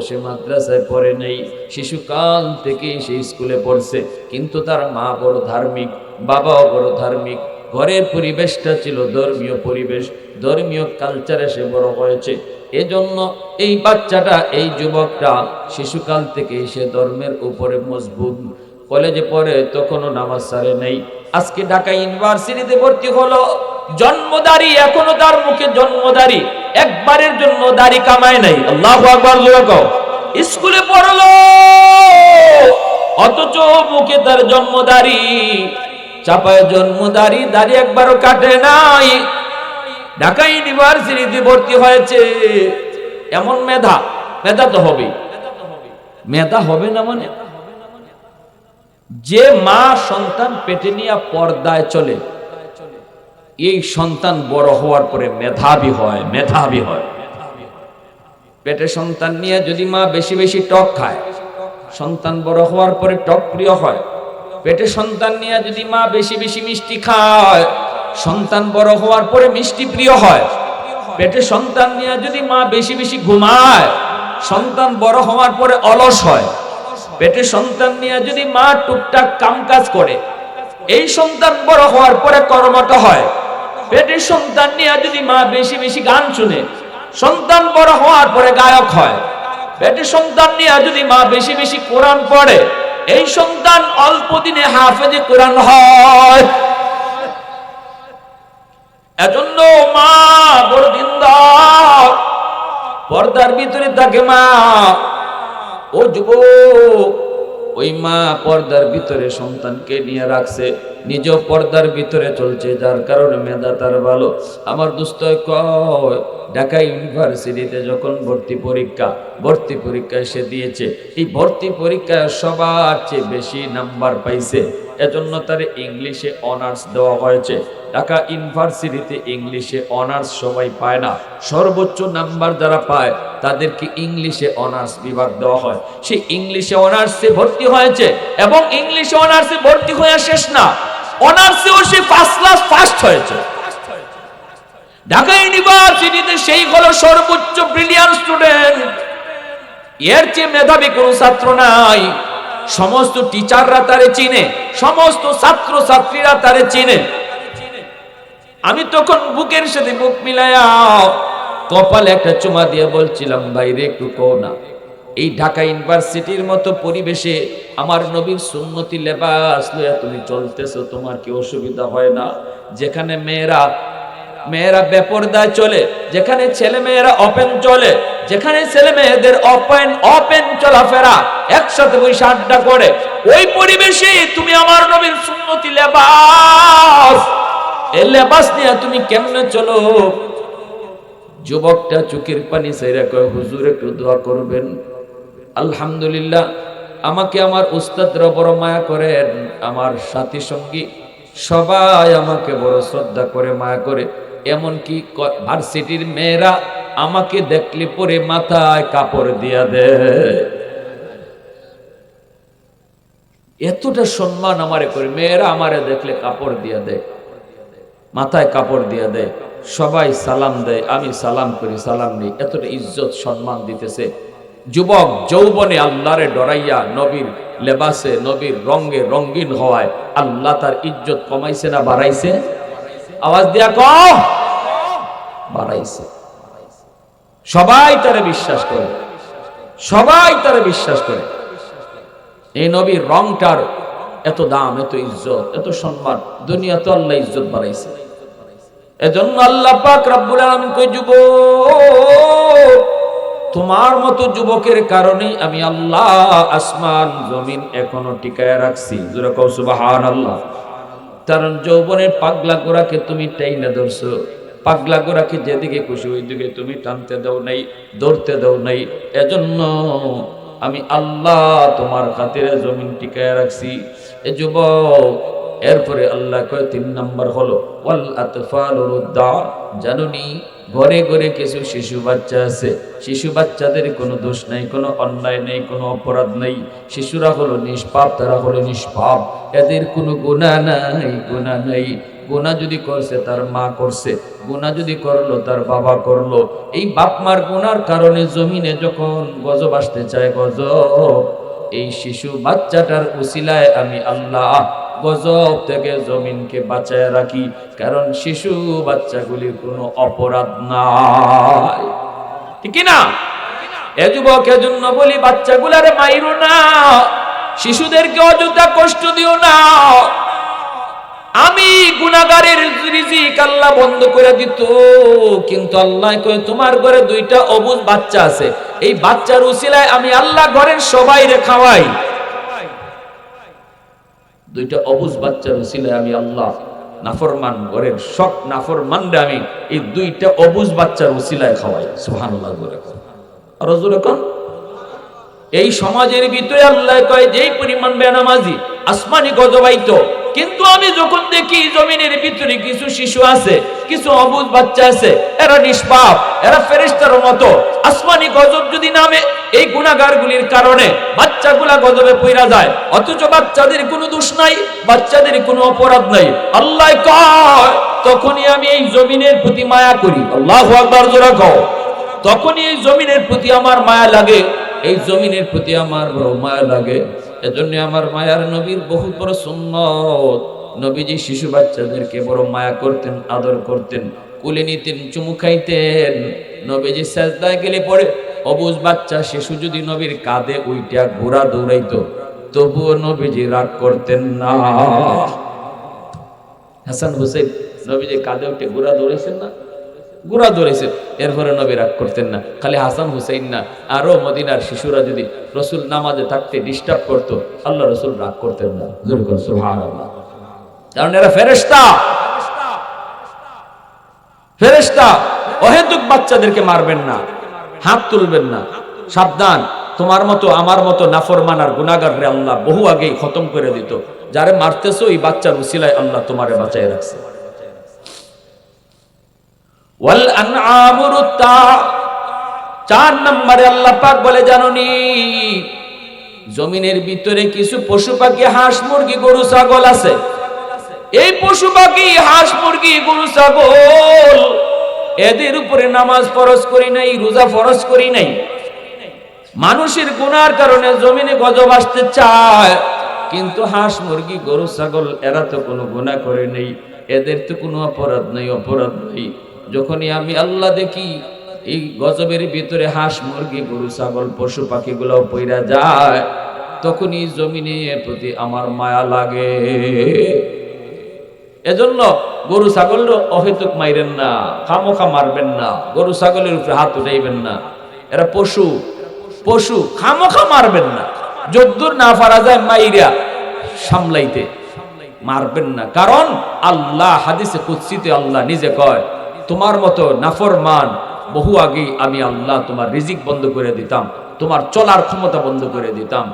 সে মাদ্রাসায় পড়ে নেই, শিশুকাল থেকে সে স্কুলে পড়ছে, কিন্তু তার মা বড় ধার্মিক, বাবাও বড় ধার্মিক, ঘরের পরিবেশটা ছিল ধর্মীয় পরিবেশ, ধর্মীয় কালচারে সে বড় হয়েছে। এজন্য এই বাচ্চাটা, এই যুবকটা শিশুকাল থেকে সে ধর্মের উপরে মজবুত। কলেজে পড়ে তখনও নামাজ ছাড়ে নেই, আজকে ঢাকা ইউনিভার্সিটিতে ভর্তি হলো, জন্মদারি, এখনো তার মুখে জন্মদারি, একবারের জন্য দাড়ি কামায় নাই। আল্লাহু আকবার জোরে কও। স্কুলে পড়লো অথচ মুখে তার জন্মদারি, চাপায় জন্মদারি, দাড়ি একবারও কাটে নাই। ঢাকা ইউনিভার্সিটিতে ভর্তি হয়েছে, এমন মেধা, মেধা তো হবে, মেধা হবে না মানে যে মা সন্তান পেটে নিয়ে পর্দায় চলে, এই সন্তান বড় হওয়ার পরে মেধাবী হয়, মেধাবী হয়। পেটে সন্তান নিয়ে যদি মা বেশি বেশি টক খায়, সন্তান বড় হওয়ার পরে টক প্রিয় হয়। পেটে সন্তান নিয়ে যদি মা বেশি বেশি মিষ্টি খায়, সন্তান বড় হওয়ার পরে মিষ্টি প্রিয় হয়। পেটে সন্তান নিয়ে যদি মা বেশি বেশি ঘুমায়, সন্তান বড় হওয়ার পরে অলস হয়। পেটে সন্তান নিয়ে যদি মা টুকটাক কামকাজ করে, এই সন্তান বড় হওয়ার পরে কর্মঠ হয়। পেটে সন্তান নিয়ে যদি মা বেশি বেশি গান শুনে, সন্তান বড় হওয়ার পরে গায়ক হয়। পেটে সন্তান নিয়ে যদি মা বেশি বেশি কোরআন পড়ে, এই সন্তান অল্প দিনে হাফেজে কোরআন হয়। এজন্য মা বড় দিনদার, পর্দার ভিতরে থাকে মা। ও যুবক, ওই মা পর্দার ভিতরে সন্তানকে নিয়ে রাখছে, নিজেও পর্দার ভিতরে চলছে, যার কারণে মেধা তার ভালো। আমার দোস্ত কয় ঢাকা ইউনিভার্সিটিতে যখন ভর্তি পরীক্ষায় সে দিয়েছে, এই ভর্তি পরীক্ষায় সবার চেয়ে বেশি নাম্বার পাইছে, এজন্য তার ইংলিশে অনার্স দেওয়া হয়েছে। ঢাকা ইউনিভার্সিটিতে ইংলিশে অনার্স সবাই পায় না, সর্বোচ্চ নাম্বার যারা পায় তাদেরকে ইংলিশে অনার্স বিভাগ দেওয়া হয়। সে ইংলিশে অনার্সে ভর্তি হয়েছে এবং ইংলিশে অনার্সে ভর্তি হয়ে শেষ না, অনার্সেও সে ফার্স্ট ক্লাস ফার্স্ট হয়েছে। ঢাকা ইউনিভার্সিটিতে সেই হলো সর্বোচ্চ ব্রিলিয়ান্ট স্টুডেন্ট, এর চেয়ে মেধাবী কোনো ছাত্র নাই। সমস্ত টিচাররা তারে চিনে, সমস্ত ছাত্র ছাত্রীরা তারে চিনে। আমি তখন বুকের সাথে বুক মিলায়া কপালে একটা চুমা দিয়ে বলছিলাম, বাইরে একটু কও না, এই ঢাকা ইউনিভার্সিটির মতো পরিবেশে আমার নবীর সুন্নতি লেবাস লইয়া তুমি চলতেছো, তোমার কি অসুবিধা হয় না? যেখানে মেয়েরা বেপরদায় চলে, যেখানে ছেলে মেয়েরা ওপেন চলে, যেখানে ছেলে মেয়েদের ওপেন চলাফেরা, একসাথে বসে আড্ডা করে, ওই পরিবেশে তুমি আমার নবীর সুন্নতি লেবাস, এই লেবাস নিয়ে তুমি কেমনে চলো? যুবকটা চোখের পানি ছেড়ে কয়, হুজুর একটু দোয়া করবেন। আলহামদুলিল্লাহ, আমাকে আমার উস্তাদরা বড় মায়া করেন, আমার সাথী সঙ্গী সবাই আমাকে বড় শ্রদ্ধা করে, মায়া করে। এমনকি ভার্সিটির মেয়েরা আমাকে দেখলে পরে মাথায় কাপড় দিয়া দেয়, এতটা সম্মান আমারে করে। মেয়েরা আমারে দেখলে কাপড় দিয়া দেয়, মাথায় কাপড় দিয়া দেয়, সবাই সালাম দেয়, আমি সালাম করি, সালাম নেই, এতটা ইজ্জত সম্মান দিতেছে। যুবক যৌবনে আল্লাহরে ডরাইয়া নবীর লেবাসে, নবীর রঙে রঙিন হওয়ায় আল্লাহ তার ইজ্জত কমাইছে না বাড়াইছে? আওয়াজ দিয়া কও, বাড়াইছে। সবাই তারে বিশ্বাস করে, সবাই তারে বিশ্বাস করে। এই নবীর রংটার এত দাম, এত ইজ্জত, এত সম্মান, দুনিয়াতে আল্লাহ ইজ্জত বাড়াইছে। এজন্য আল্লাহ পাক রব্বুল আলামিন কই, যুবক, তোমার মতো যুবকের কারণে আমি আল্লাহ আসমান জমিন এখনো টিকায় রাখছি। জোরে কও সুবহানাল্লাহ। কারণ যৌবনের পাগলা গোরাকে তুমি টাইনা ধরছো, পাগলা গোরাকে যেদিকে খুশি ওই দিকে তুমি টানতে দাও নাই, ধরতে দাও নাই। এজন্য আমি আল্লাহ তোমার খাতিরে জমিন টিকায় রাখছি। এ যুবক, এরপরে আল্লাহ কয় 3 নাম্বার হলো ওয়াল আতফালু রুদ্দা। জানুনি, ঘরে ঘরে কিছু শিশু বাচ্চা আছে, শিশু বাচ্চাদের কোনো দোষ নাই, কোনো অন্যায় নেই, কোনো অপরাধ নেই। শিশুরা হলো নিষ্পাপ, তারা হলো নিষ্পাপ, এদের কোনো গুনাহ নাই, গুনাহ নাই। গুনাহ যদি করছে তার মা করছে, গুনাহ যদি করলো তার বাবা করলো। এই বাপ মার গুনার কারণে জমিনে যখন গজব আসতে চায়, গজব, এই শিশু বাচ্চাটার উসিলায় আমি আল্লাহ গজব থেকে জমিনকে বাঁচায় রাখি। কারণ শিশু বাচ্চাগুলির কোনো অপরাধ নাই, ঠিক না? এ যুবক, এজন্য বলি বাচ্চাগুলারে মাইরো না, শিশুদেরকে অযথা কষ্ট দিও না। আমি গুনাহগারের রিজিক আল্লাহ বন্ধ করে দিত, কিন্তু আল্লাহ কয় তোমার ঘরে 2টা অবুঝ বাচ্চা আছে, এই বাচ্চার উসিলায় আমি আল্লাহ ঘরের সবাইরে খাওয়াই। 2টা অবুঝ বাচ্চার উসিলায় আমি আল্লাহ নাফরমান ঘরের সব নাফরমানরে আমি এই 2টা অবুঝ বাচ্চার উসিলায় খাওয়াই। সুবহানাল্লাহ। আর হুজুর কোন এই সমাজের ভিতরে আল্লাহ কয় যেই পরিমাণ বেনামাজি আসমানি গজব আইতো, কিন্তু আমি যখন দেখি জমিনের ভিতরে কিছু শিশু আছে, কিছু অবুঝ বাচ্চা আছে, এরা নিষ্পাপ, এরা ফেরেশতার মতো, আসমানি গজব যদি নামে এই গুনাহগারগুলির কারণে বাচ্চাগুলা গজবে পইরা যায়, অথচ বাচ্চাদের কোনো দোষ নাই, বাচ্চাদের কোনো অপরাধ নাই। আল্লাহ কয় তখনই আমি এই জমিনের প্রতি মায়া করি। আল্লাহু আকবার, জোরে কও। তখনই এই জমিনের প্রতি আমার মায়া লাগে, এই জমিনের প্রতি আমার বড় মায়া লাগে। এজন্য আমার মায়ার নবীর বহুত বড় সুন্নত, নবীজি শিশু বাচ্চাদেরকে বড় মায়া করতেন, আদর করতেন, কুলে নিতেন, চুমু খাইতেন। নবীজি সাজদায় গেলে পড়ে অবুঝ বাচ্চা শিশু যদি নবীর কাঁধে উইটা ঘোড়া দৌড়াইতো, তবুও নবীজি রাগ করতেন না। হাসান হুসেন নবীজি কাঁধে উঠে ঘোড়া দৌড়াইছেন না, ঘোড়া দৌড়াইছে, এরপরে নবী রাগ করতেন না। খালি হাসান হুসাইন না, আরো মদিনার শিশুরা যদি রসুল নামাজে থাকতে ডিস্টার্ব করতো, আল্লাহ রসুল রাগ করতেন না। সুবহানাল্লাহ। কারণ এরা ফেরেশতা। ফেরেশতা অহেতুক বাচ্চাদেরকে মারবেন না, হাত তুলবেন না। সাবধান, তোমার মতো আমার মতো নাফরমান আর গুনাহগার রে আল্লাহ বহু আগেই খতম করে দিত। যারে মারতেছো এই বাচ্চার উসিলায় আল্লাহ তোমারে বাঁচায় রাখছে। ওয়াল আনআমুরুত্তা, 4 নম্বরে আল্লাহ পাক বলে জানোনি জমিনের ভিতরে কিছু পশু পাখি, হাঁস মুরগি গরু ছাগল আছে। এই পশু পাখি হাঁস মুরগি গরু ছাগল এদের উপরে নামাজ ফরজ করি নাই, রোজা ফরজ করি নাই। মানুষের গুনার কারণে জমিনে গজব আসতে চায়, কিন্তু হাঁস মুরগি গরু ছাগল এরা তো কোনো গুনাহ করে নেই, এদের তো কোনো অপরাধ নেই, অপরাধ নেই। যখনই আমি আল্লাহ দেখি এই গজবের ভিতরে হাঁস মুরগি গরু ছাগল পশু পাখিগুলো পইরা যায়, তখনই জমিনের প্রতি আমার মায়া লাগে। এজন্য গরু ছাগল অহেতুক মাইরেন না, খামোখা মারবেন না, গরু ছাগলের উপরে হাত উঠাইবেন না। এরা পশু, পশু খামোখা মারবেন না। যদ্দূর না পারা যায় মাইরা সামলাইতে মারবেন না। কারণ আল্লাহ হাদিসে কুদসিতে আল্লাহ নিজে কয়, তোমার মতো নাফরমান বহু আগেই আমি আল্লাহ তোমার রিজিক বন্ধ করে দিতাম, তোমার চলার ক্ষমতা বন্ধ করে দিতাম।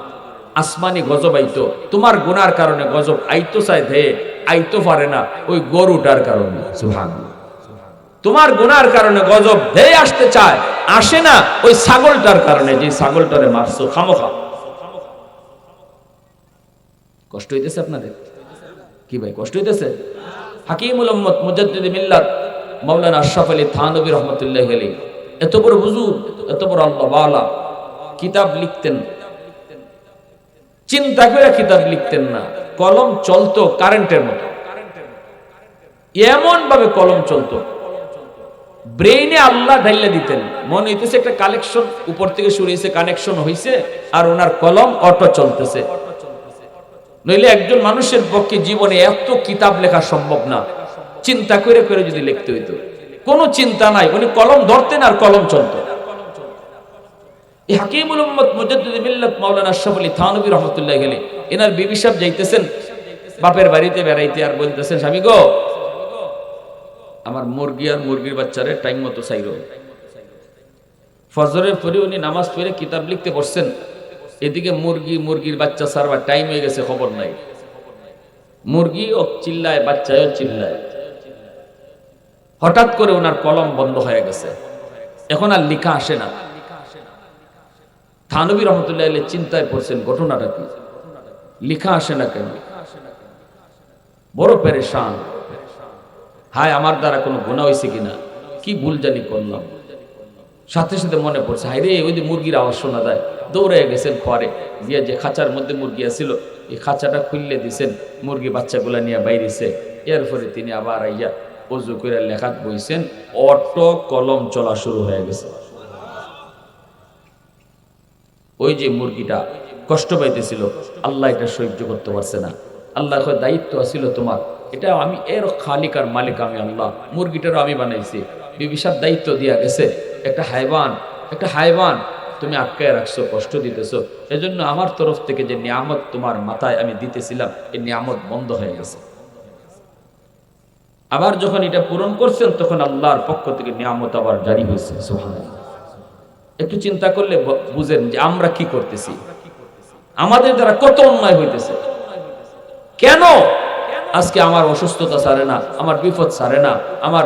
আসমানি গজব আইতো, তোমার গুনার কারণে গজব আইতো চাই ধেয়ে আইতো পারে না ওই গরুটার কারণে। সুবহানাল্লাহ। তোমার গুনার কারণে গজব ধেয়ে আসতে চায়, আসে না ওই ছাগলটার কারণে, যে ছাগলটারে মারছো খামোখা। কষ্ট হইতেছে আপনাদের কি ভাই? কষ্ট হইতেছে? হাকিমুল উম্মত মুজাদ্দিদ মিল্লাত মাওলানা আশরাফ আলী থানভী রহমাতুল্লাহি আলাইহি এত বড় হুজুর, এত বড় আল্লাহ ওয়ালা, কিতাব লিখতেন, চিন্তা করে কিতাব লিখতেন না। কলম চলতো কারেন্টের মতো, এমন ভাবে কলম চলতো, ব্রেইনে আল্লাহ ঢাইলা দিতেন। মনে হইতেছে একটা কালেকশন উপর থেকে শুরু হয়েছে, কানেকশন হয়েছে, আর ওনার কলম অটো চলতেছে। নইলে একজন মানুষের পক্ষে জীবনে এত কিতাব লেখা সম্ভব না। চিন্তা করে করে যদি লিখতে হইতো, কোনো চিন্তা নাই, উনি কলম ধরতেন আর কলম চলতো। এই হাকিমুল উম্মত মুজাদ্দিদ মিল্লাত মাওলানা আশরাফ আলী থানভী রাহমাতুল্লাহি আলাইহি এনার বিবি সাহেব যাইতেছেন বাপের বাড়িতে বেড়াইতে, আর বলতেছেন, স্বামী গো আমার মুরগি আর মুরগির বাচ্চারে টাইম মতো চাইরো। ফজরের পরে উনি নামাজ পড়ে কিতাব লিখতে বসছেন, এদিকে মুরগি মুরগির বাচ্চা ছাড়বার টাইম হয়ে গেছে, খবর নাই। মুরগিও চিল্লায়, বাচ্চাও চিল্লায়। হঠাৎ করে ওনার কলম বন্ধ হয়ে গেছে, এখন আর লেখা আসে না। থানভী রহমতুল্লাহ আলাইহি চিন্তায় পড়ছেন, ঘটনাটা কি, লেখা আসে না কেন? বড় পেরেশান, হায় আমার দ্বারা কোনো গুনাহ হয়েছে কিনা, কি ভুল জানি করলাম। সাথে সাথে মনে পড়ছে, হায় রে ওই যে মুরগির আওয়াজ শোনা যায়। দৌড়ে গেছেন ঘরে গিয়ে, যে খাঁচার মধ্যে মুরগি আছিল এই খাঁচাটা খুললে দিছেন, মুরগি বাচ্চাগুলা নিয়ে বাইরেছে। এরপরে তিনি আবার আইয়া ওযু করে লেখাত বইছেন, অটো কলম চলা শুরু হয়ে গেছে। ওই যে মুরগিটা কষ্ট পাইতেছিল, আল্লাহ এটা সহ্য করতে পারছে না। আল্লাহ কয়, দায়িত্ব আছিল তোমার, এটা আমি এর খালিক আর মালিক আমি আল্লাহ, মুরগিটারও আমি বানাইছি। বিবি সাহেব দায়িত্ব দিয়া গেছে, একটা হায়ওয়ান তুমি আটকায় রাখছো, কষ্ট দিতেছো, এজন্য আমার তরফ থেকে যে নিয়ামত তোমার মাথায় আমি দিতেছিলাম, এই নিয়ামত বন্ধ হয়ে গেছে। আবার যখন এটা পূরণ করছেন, তখন আল্লাহর পক্ষ থেকে নিয়ামত আবার জারি হয়েছে। সুবহানাল্লাহ। একটু চিন্তা করলে বুঝেন যে আমরা কি করতেছি, আমাদের দ্বারা কত অন্যায় হইতেছে। কেন আজকে আমার অসুস্থতা ছাড়ে না, আমার বিপদ ছাড়ে না, আমার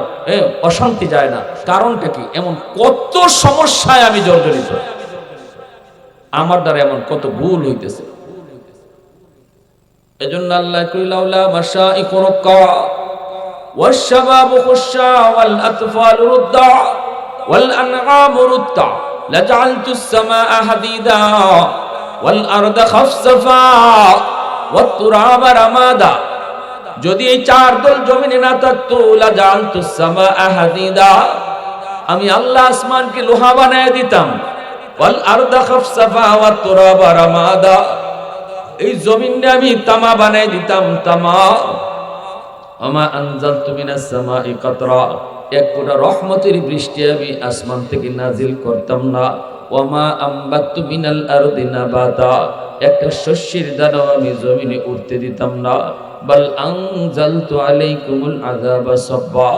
অশান্তি যায় না? কারণটা কি? এমন কত সমস্যায় আমি জর্জরিত, আমার দ্বারা এমন কত ভুল হইতেছে। এজন্য আল্লাহ কইলাউলা মাশাইখু রুক্কা ওয়াশ-শাবাবু খুশশা ওয়াল আতফালু রুদ্দা ওয়াল আনআমু রুত্তা লাজআলতুস সামাআ হাদিদা ওয়াল আরদা খাফসাফা ওয়াত তুরাবা রামাদা। যদি এই 4 দল জমিনে না থাকতো, লাজআলতুস সামাআ হাদিদা, আমি আল্লাহ আসমানকে লোহা বানায় দিতাম। ওয়াল আরদা খাফসাফা ওয়াত তুরাবা রামাদা, এই জমিনকে আমি তামা বানায় দিতাম, তামা। আমা আনজালতু মিনাস সামাই কাতরা, এক ফোঁটা রহমতের বৃষ্টি আমি আসমান থেকে নাজিল করতাম না। ওয়ামা আম্বাতু মিনাল আরদি নাবাতা, একটা শস্যের দানাও আমি জমিনে উঠতে দিতাম না। বাল আনজালতু আলাইকুমুল আযাবা সাব্বা।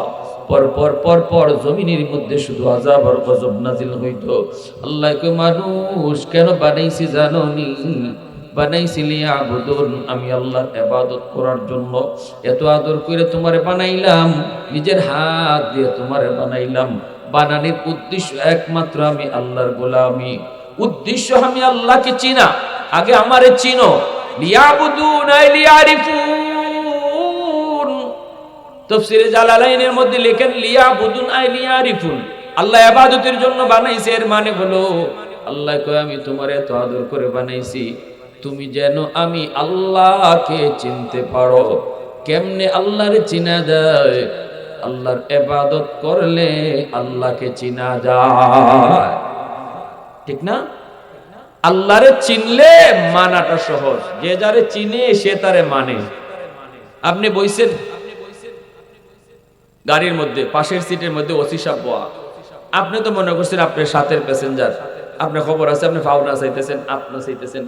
পর পর পর পর জমিনের মধ্যে শুধু আযাব আর গজব নাজিল হইতো। আল্লাহ কয় মানুষ কেন বানাইছি জানোনি? বানাইছি লিয়াবুদুন, আমি আল্লাহর ইবাদত করার জন্য। এত আদর করে তোমারে বানাইলাম, নিজের হাত দিয়ে তোমারে বানাইলাম। বানানোর উদ্দেশ্য একমাত্র আমি আল্লাহর গোলামি। উদ্দেশ্য আমি আল্লাহকে চিনা, আগে আমারে চিনো। লিয়াবুদুন আই লিয়ারিফুন। তাফসীরে জালালাইনের মধ্যে লেখেন লিয়াবুদুন আই লিয়ারিফুন, আল্লাহ ইবাদতের জন্য বানাইছে। এর মানে হলো আল্লাহ কয় আমি তোমারে এত আদর করে বানাইছি তুমি যেন আমি আল্লাহকে চিনতে পারো। কেমনে আল্লাহরে চিনা যায়? আল্লাহর ইবাদত করলে আল্লাহকে চিনা যায়, ঠিক না? আল্লাহরে চিনলে মানাটা সহজ। যে যারে চিনে সে তারে মানে। আপনি বইছেন গাড়ির মধ্যে, পাশের সিটের মধ্যে ওসি সাহেব বয়া, আপনি তো মনে করছেন আপনার সাথের প্যাসেঞ্জার, আপনার খবর আছে, আপনি ফাউনা চাইতেছেন, আপনা চাইতেছেন,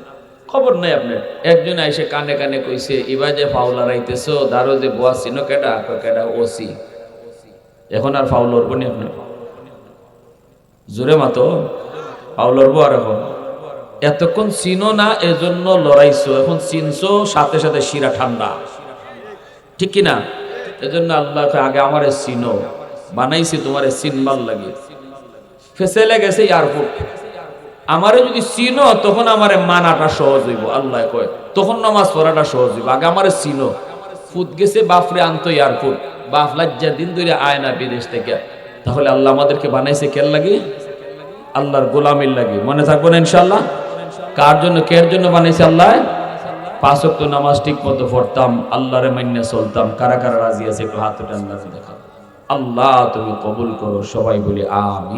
খবর নাই আপনার। একজন আইসে কানে কানে কইছে ইবা যে ফাউলা রাইতেছো দারো যে বয়া চিনো কেডা? কেডা? ওসি। এখন আর ফাউল লড়বো নি আপনি? জোরে মাতো ফাউল লড়বো। আর এখন এতক্ষণ চিনো না এজন্য লড়াইছো, এখন চিনছো সাথে সাথে শিরা ঠান্ডা, ঠিক কিনা? এজন্য আল্লাহ আগে আমারে চিনো, বানাইছি তোমারে চিনবার লাগে। ফেসেলে গেছে এয়ারপোর্ট, আমারে যদি চিনো তখন আমারে মানাটা সহজ হইব। আল্লাহ কয় তখন নামাজ পড়াটা সহজ হইব। আগে আমারে চিনো। ফুট গেছে বাপরে আনতো এয়ারপোর্ট, বাপ লাজ্জা দিন ধরে আয় না বিদেশ থেকে। তাহলে আল্লাহ আমাদেরকে বানাইছে কেন লাগে? আল্লাহর গোলামির লাগে। মনে থাকবো না ইনশাআল্লাহ? কার জন্য, কের জন্য বানাইছে আল্লাহ? 5 ওয়াক্ত নামাজ ঠিক মতো পড়তাম, আল্লাহরে মাইন্না চলতাম। কারা কারা রাজি আছে একটু হাত উঠে আল্লাহকে দেখা। আল্লাহ তুমি কবুল করো, সবাই বলি আমিন।